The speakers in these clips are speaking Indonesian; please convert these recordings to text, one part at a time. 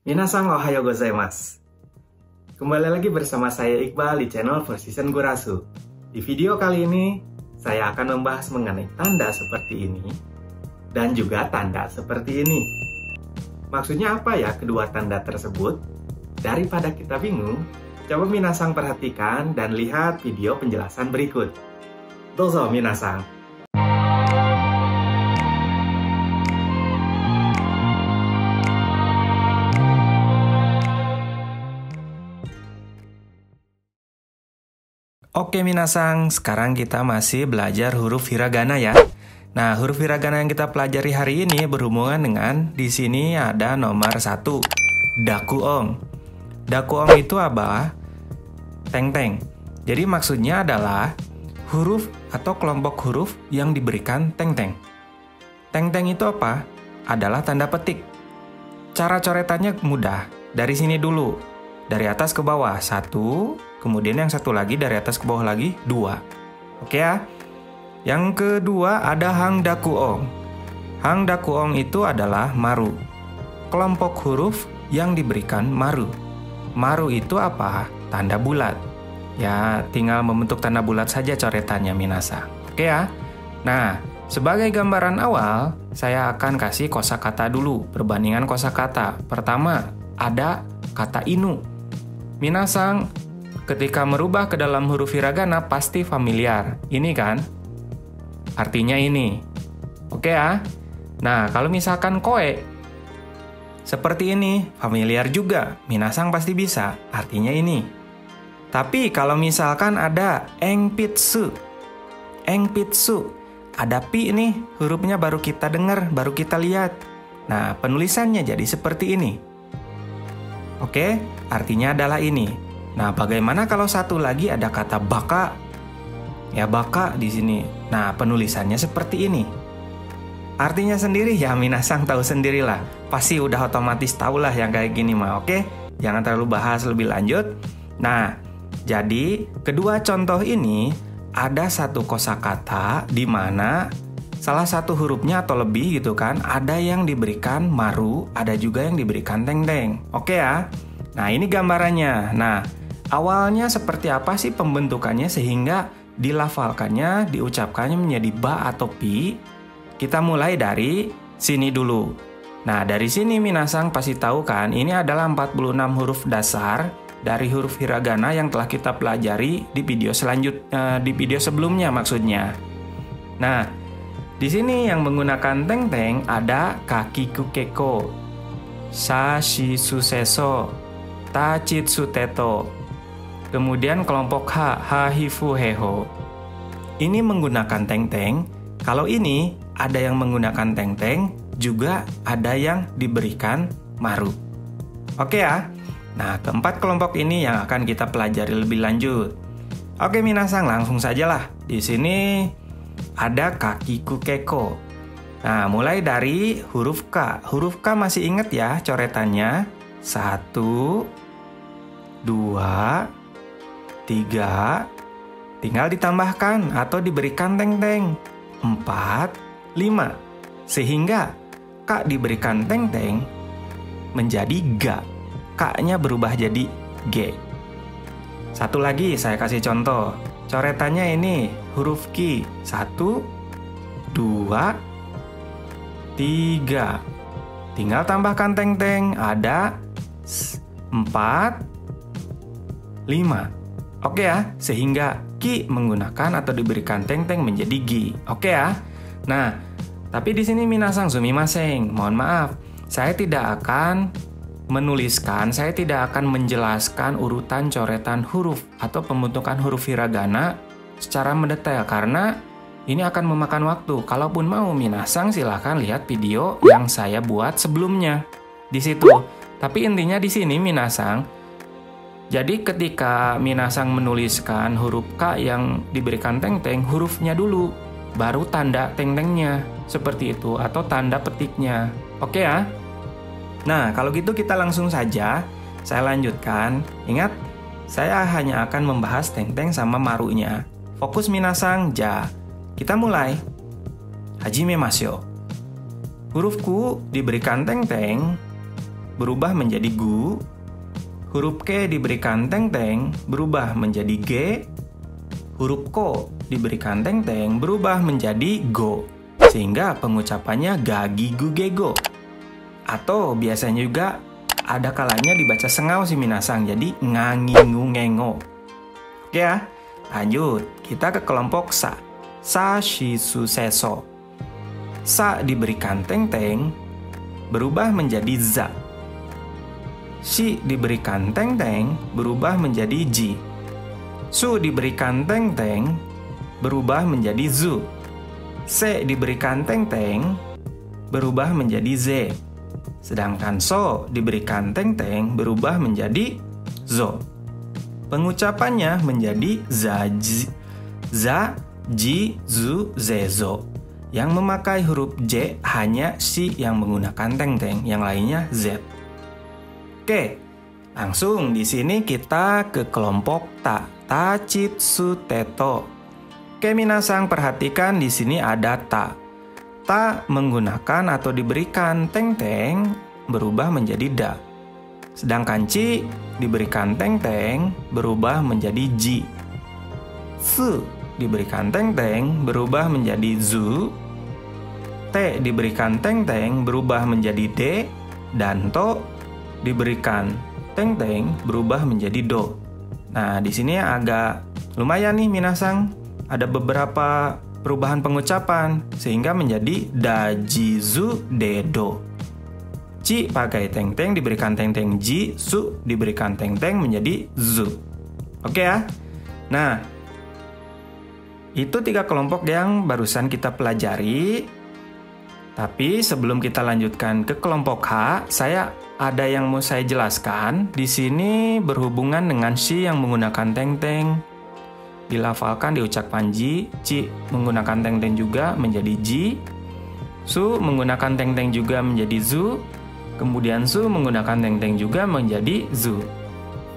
Minasan ohayo gozaimasu. Kembali lagi bersama saya Iqbal di channel Precision Gurasu. Di video kali ini, saya akan membahas mengenai tanda seperti ini dan juga tanda seperti ini. Maksudnya apa ya kedua tanda tersebut? Daripada kita bingung, coba minasan perhatikan dan lihat video penjelasan berikut. Dozo minasan. Oke minasan, sekarang kita masih belajar huruf hiragana ya. Nah, huruf hiragana yang kita pelajari hari ini berhubungan dengan di sini ada nomor 1, dakuong. Dakuong itu apa? Teng-teng. Jadi maksudnya adalah huruf atau kelompok huruf yang diberikan teng-teng. Teng-teng itu apa? Adalah tanda petik. Cara coretannya mudah. Dari sini dulu. Dari atas ke bawah, 1, kemudian yang satu lagi dari atas ke bawah lagi, 2. Oke ya? Yang kedua ada hangdakuong. Hangdakuong itu adalah maru. Kelompok huruf yang diberikan maru. Maru itu apa? Tanda bulat. Ya, tinggal membentuk tanda bulat saja coretannya minasa. Oke ya? Nah, sebagai gambaran awal, saya akan kasih kosakata dulu, perbandingan kosakata. Pertama, ada kata inu. Minasan, ketika merubah ke dalam huruf hiragana pasti familiar. Ini kan? Artinya ini. Oke ya? Nah, kalau misalkan koe, seperti ini, familiar juga. Minasan pasti bisa. Artinya ini. Tapi kalau misalkan ada engpitsu. Engpitsu. Ada pi nih, hurufnya baru kita dengar, baru kita lihat. Nah, penulisannya jadi seperti ini. Oke, artinya adalah ini. Nah, bagaimana kalau satu lagi ada kata baka? Ya, baka di sini. Nah, penulisannya seperti ini. Artinya sendiri ya, minasan tahu sendirilah. Pasti udah otomatis tahulah yang kayak gini mah, oke? Jangan terlalu bahas lebih lanjut. Nah, jadi kedua contoh ini ada satu kosakata di mana salah satu hurufnya atau lebih gitu kan, ada yang diberikan maru, ada juga yang diberikan teng-teng. Oke ya? Nah, ini gambarannya. Nah, awalnya seperti apa sih pembentukannya sehingga dilafalkannya, diucapkannya menjadi ba atau pi? Kita mulai dari sini dulu. Nah, dari sini minasan pasti tahu kan, ini adalah 46 huruf dasar dari huruf hiragana yang telah kita pelajari di video di video sebelumnya maksudnya. Nah, di sini yang menggunakan teng-teng ada kakiku keko, sashi suseso, tachitsu teto. Kemudian kelompok H, hahifu heho. Ini menggunakan teng-teng. Kalau ini ada yang menggunakan teng-teng, juga ada yang diberikan maru. Oke ya? Nah, keempat kelompok ini yang akan kita pelajari lebih lanjut. Oke minasan, langsung sajalah. Di sini ada kakiku keko. Nah, mulai dari huruf K. Huruf K masih ingat ya coretannya? 1, 2, 3. Tinggal ditambahkan atau diberikan teng-teng. 4, 5. Sehingga K diberikan teng-teng menjadi ga. K-nya berubah jadi G. Satu lagi saya kasih contoh. Coretannya ini huruf Q. 1, 2, 3. Tinggal tambahkan teng-teng. Ada 4, 5. Oke ya, sehingga Q menggunakan atau diberikan teng-teng menjadi G. Oke ya. Nah, tapi di sini minasan sumimasen. Mohon maaf, saya tidak akan menuliskan, saya tidak akan menjelaskan urutan coretan huruf atau pembentukan huruf hiragana secara mendetail karena ini akan memakan waktu. Kalaupun mau minasan silahkan lihat video yang saya buat sebelumnya di situ. Tapi intinya di sini minasan, jadi ketika minasan menuliskan huruf K yang diberikan teng-teng, hurufnya dulu, baru tanda teng-tengnya seperti itu atau tanda petiknya. Oke ya? Nah, kalau gitu kita langsung saja, saya lanjutkan. Ingat, saya hanya akan membahas teng-teng sama marunya. Fokus minasan, ja. Kita mulai. Hajime masyo. Huruf Q diberikan teng-teng berubah menjadi gu. Huruf K diberikan teng-teng berubah menjadi G. Huruf Ko diberikan teng-teng berubah menjadi Go. Sehingga pengucapannya gagi gu gego. Atau biasanya juga ada kalanya dibaca sengau si minasang, jadi ngangingu ngengo. Oke ya, lanjut. Kita ke kelompok sa. Sa shi su seso. Sa diberikan teng-teng berubah menjadi za. Shi diberikan teng-teng berubah menjadi ji. Su diberikan teng-teng berubah menjadi zu. Se diberikan teng-teng berubah menjadi ze. Sedangkan so diberikan teng-teng berubah menjadi zo. Pengucapannya menjadi za, ji, zu, ze, zo. Yang memakai huruf J hanya si yang menggunakan teng-teng, yang lainnya Z. Oke, langsung di sini kita ke kelompok ta. Ta, cit, su, teto. Oke, minasang perhatikan di sini ada ta. Ta menggunakan atau diberikan teng-teng berubah menjadi da. Sedangkan ci diberikan teng-teng berubah menjadi ji. Su diberikan teng-teng berubah menjadi zu. T diberikan teng-teng berubah menjadi D. Dan to diberikan teng-teng berubah menjadi do. Nah, di sini agak lumayan nih minasang. Ada beberapa perubahan pengucapan sehingga menjadi da, ji, zu, de, do. Ci pakai teng-teng diberikan teng-teng ji, su diberikan teng-teng menjadi zu. Oke ya. Nah, itu 3 kelompok yang barusan kita pelajari. Tapi sebelum kita lanjutkan ke kelompok H, ada yang mau saya jelaskan. Di sini berhubungan dengan si yang menggunakan teng-teng. Dilafalkan, diucapkan ji. Ci menggunakan teng-teng juga menjadi ji. Su menggunakan teng-teng juga menjadi zu. Kemudian su menggunakan teng-teng juga menjadi zu.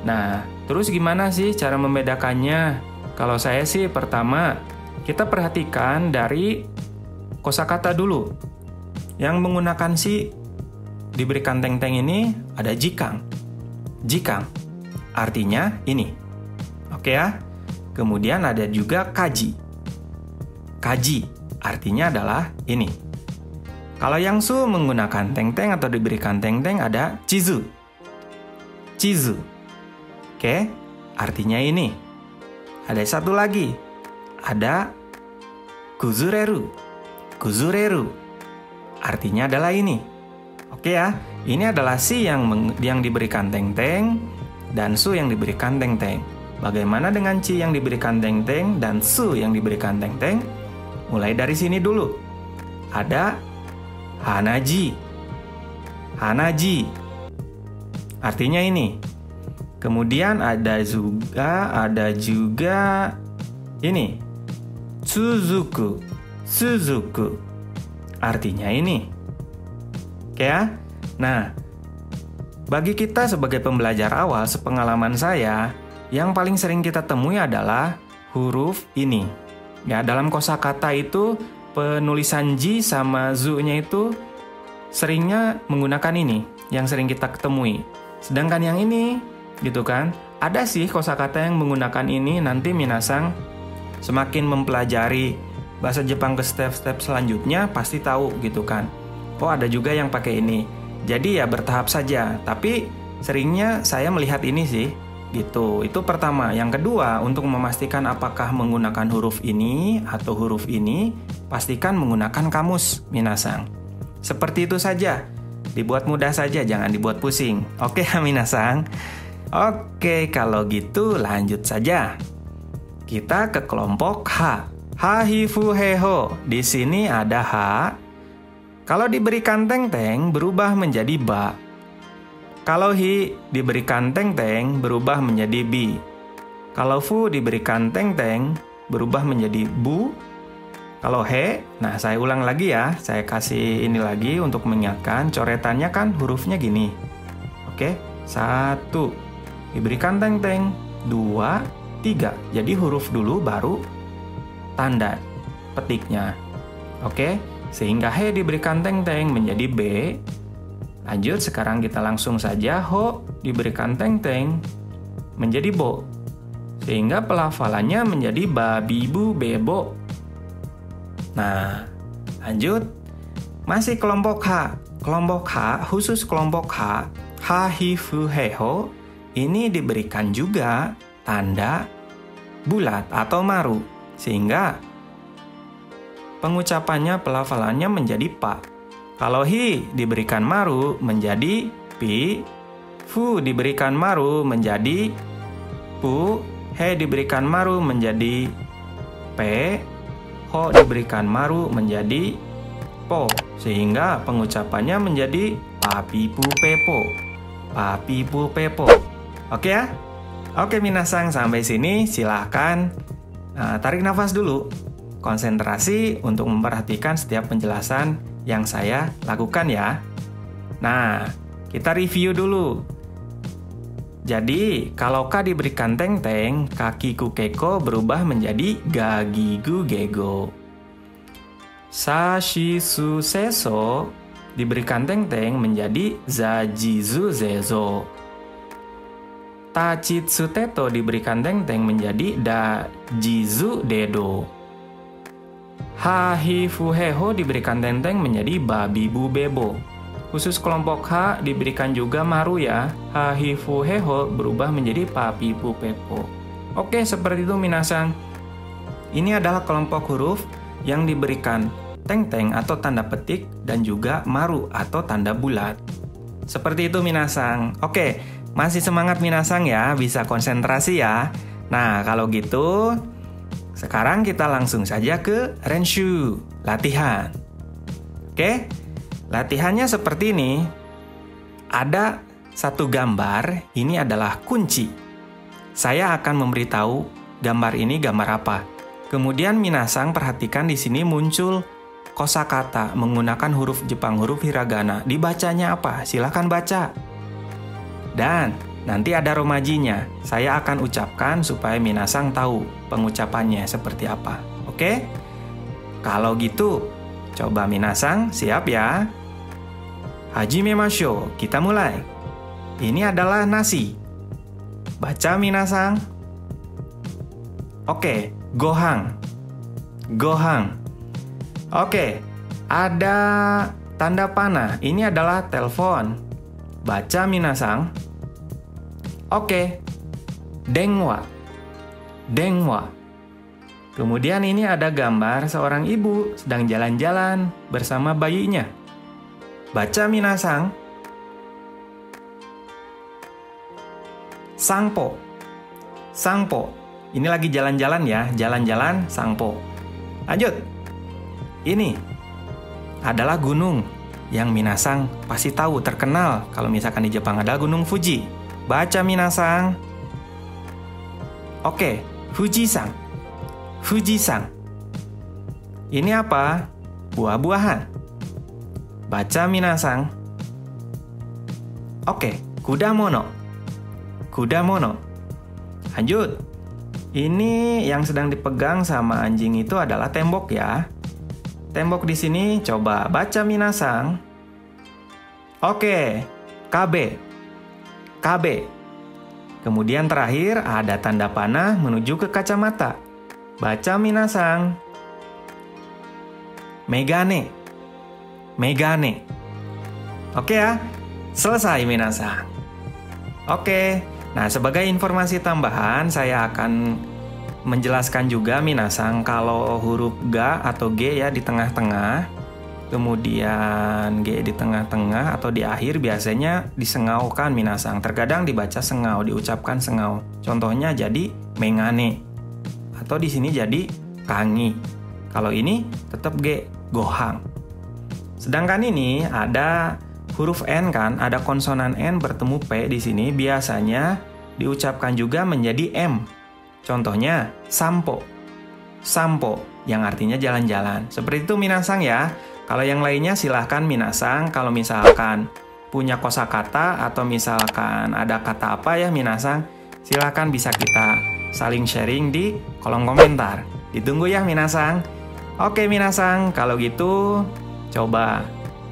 Nah, terus gimana sih cara membedakannya? Kalau saya sih pertama, kita perhatikan dari kosakata dulu. Yang menggunakan si diberikan teng-teng ini ada jikang. Jikang artinya ini. Oke ya. Kemudian ada juga kaji. Kaji artinya adalah ini. Kalau yang su menggunakan teng-teng atau diberikan teng-teng ada chizu. Chizu. Oke, artinya ini. Ada satu lagi. Ada kuzureru. Kuzureru. Artinya adalah ini. Oke ya, ini adalah si yang diberikan teng-teng dan su yang diberikan teng-teng. Bagaimana dengan ci yang diberikan teng-teng dan su yang diberikan teng-teng? Mulai dari sini dulu. Ada hanaji. Hanaji. Artinya ini. Kemudian ada juga ini. Suzuku. Suzuku. Artinya ini. Oke ya. Nah, bagi kita sebagai pembelajar awal, sepengalaman saya, yang paling sering kita temui adalah huruf ini. Ya, dalam kosakata itu penulisan ji sama zu-nya itu seringnya menggunakan ini, yang sering kita ketemui. Sedangkan yang ini, gitu kan, ada sih kosakata yang menggunakan ini. Nanti minasang semakin mempelajari bahasa Jepang ke step-step selanjutnya pasti tahu gitu kan. Oh, ada juga yang pakai ini. Jadi ya bertahap saja. Tapi seringnya saya melihat ini sih. Gitu. Itu pertama. Yang kedua, untuk memastikan apakah menggunakan huruf ini atau huruf ini, pastikan menggunakan kamus minasang. Seperti itu saja. Dibuat mudah saja, jangan dibuat pusing. Oke minasang. Oke, kalau gitu lanjut saja. Kita ke kelompok H. Ha, hi, fu, he, ho. Di sini ada ha. Kalau diberikan teng-teng berubah menjadi ba. Kalau hi diberikan teng-teng berubah menjadi bi. Kalau fu diberikan teng-teng berubah menjadi bu. Kalau he, nah saya ulang lagi ya. Saya kasih ini lagi untuk mengingatkan. Coretannya kan hurufnya gini. Oke, 1. Diberikan teng-teng. 2, 3. Jadi huruf dulu baru tanda petiknya. Oke, sehingga he diberikan teng-teng menjadi B. Lanjut, sekarang kita langsung saja ho diberikan teng-teng menjadi bo. Sehingga pelafalannya menjadi babi bu bebo. Nah, lanjut. Masih kelompok H. Kelompok H, khusus kelompok H, ha hi fu he ho, ini diberikan juga tanda bulat atau maru. Sehingga pengucapannya pelafalannya menjadi pa. Kalau hi diberikan maru menjadi pi, fu diberikan maru menjadi pu, he diberikan maru menjadi pe, ho diberikan maru menjadi po. Sehingga pengucapannya menjadi papi pu pepo. Papi pu pepo. Oke ya? Oke minasang, sampai sini silahkan tarik nafas dulu. Konsentrasi untuk memperhatikan setiap penjelasan yang saya lakukan ya. Nah, kita review dulu. Jadi, kalau ka diberikan teng-teng, kakiku keko berubah menjadi gagigu gego. Sa shi su seso diberikan teng-teng menjadi zajizu zezo. Ta chitsu teto diberikan teng-teng menjadi dajizu dedo. Ha hi fu he ho diberikan teng-teng menjadi babi bu bebo. Khusus kelompok H diberikan juga maru ya. Ha hi fu he ho berubah menjadi papi pu pepo. Oke, seperti itu minasang. Ini adalah kelompok huruf yang diberikan teng-teng atau tanda petik dan juga maru atau tanda bulat. Seperti itu minasang. Oke, masih semangat minasang ya, bisa konsentrasi ya. Nah, kalau gitu sekarang kita langsung saja ke renshu, latihan. Oke, latihannya seperti ini. Ada satu gambar, ini adalah kunci. Saya akan memberitahu gambar ini gambar apa. Kemudian minasang perhatikan di sini muncul kosakata menggunakan huruf Jepang, huruf hiragana. Dibacanya apa? Silahkan baca. Dan nanti ada romajinya. Saya akan ucapkan supaya minasang tahu pengucapannya seperti apa. Oke? Kalau gitu, coba minasang siap ya. Hajime mashou, kita mulai. Ini adalah nasi. Baca minasang. Oke, gohang. Gohang. Oke, ada tanda panah. Ini adalah telepon. Baca minasang. Oke, dengwa. Dengwa. Kemudian ini ada gambar seorang ibu sedang jalan-jalan bersama bayinya. Baca minasang. Sangpo. Sangpo. Ini lagi jalan-jalan ya, jalan-jalan sangpo. Lanjut. Ini adalah gunung yang minasang pasti tahu, terkenal kalau misalkan di Jepang adalah Gunung Fuji. Baca minasang. Oke, Fujisan. Fujisan. Ini apa? Buah-buahan. Baca minasang. Oke, kudamono. Kudamono. Lanjut. Ini yang sedang dipegang sama anjing itu adalah tembok ya. Tembok di sini coba baca minasang. Oke, KB. KB. Kemudian terakhir ada tanda panah menuju ke kacamata. Baca minasang. Megane. Megane. Oke ya, selesai minasang. Oke, nah sebagai informasi tambahan saya akan menjelaskan juga minasang kalau huruf ga atau g ya di tengah-tengah. Kemudian G di tengah-tengah atau di akhir biasanya disengaukan minasang. Terkadang dibaca sengau, diucapkan sengau. Contohnya jadi mengane. Atau di sini jadi kangi. Kalau ini tetap G, gohang. Sedangkan ini ada huruf N kan, ada konsonan N bertemu P di sini biasanya diucapkan juga menjadi M. Contohnya sampo. Sampo yang artinya jalan-jalan. Seperti itu minasang ya. Kalau yang lainnya silahkan minasang, kalau misalkan punya kosakata atau misalkan ada kata apa ya minasang, silahkan bisa kita saling sharing di kolom komentar. Ditunggu ya minasang. Oke minasang, kalau gitu coba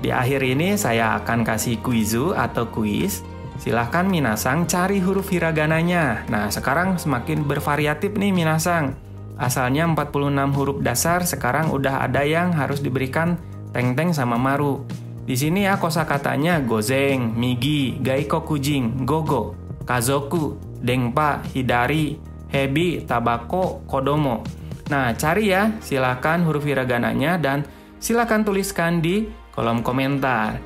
Di akhir ini saya akan kasih kuizu atau kuis. Silahkan minasang cari huruf hiragananya. Nah, sekarang semakin bervariatif nih minasang. Asalnya 46 huruf dasar, sekarang udah ada yang harus diberikan teng-teng sama maru. Di sini ya kosakatanya gozeng, migi, gaiko kujing, gogo, kazoku, dengpa, hidari, hebi, tabako, kodomo. Nah, cari ya, silahkan huruf hiragananya dan silahkan tuliskan di kolom komentar.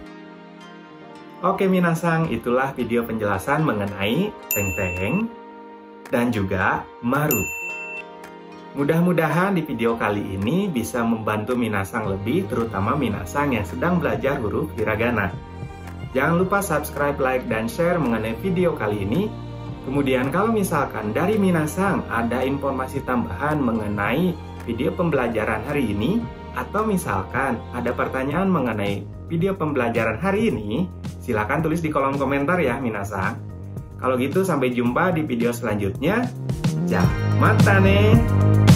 Oke minasang, itulah video penjelasan mengenai teng-teng dan juga maru. Mudah-mudahan di video kali ini bisa membantu minasang lebih, terutama minasang yang sedang belajar huruf hiragana. Jangan lupa subscribe, like, dan share mengenai video kali ini. Kemudian kalau misalkan dari minasang ada informasi tambahan mengenai video pembelajaran hari ini, atau misalkan ada pertanyaan mengenai video pembelajaran hari ini, silakan tulis di kolom komentar ya minasang. Kalau gitu sampai jumpa di video selanjutnya. Jamatane!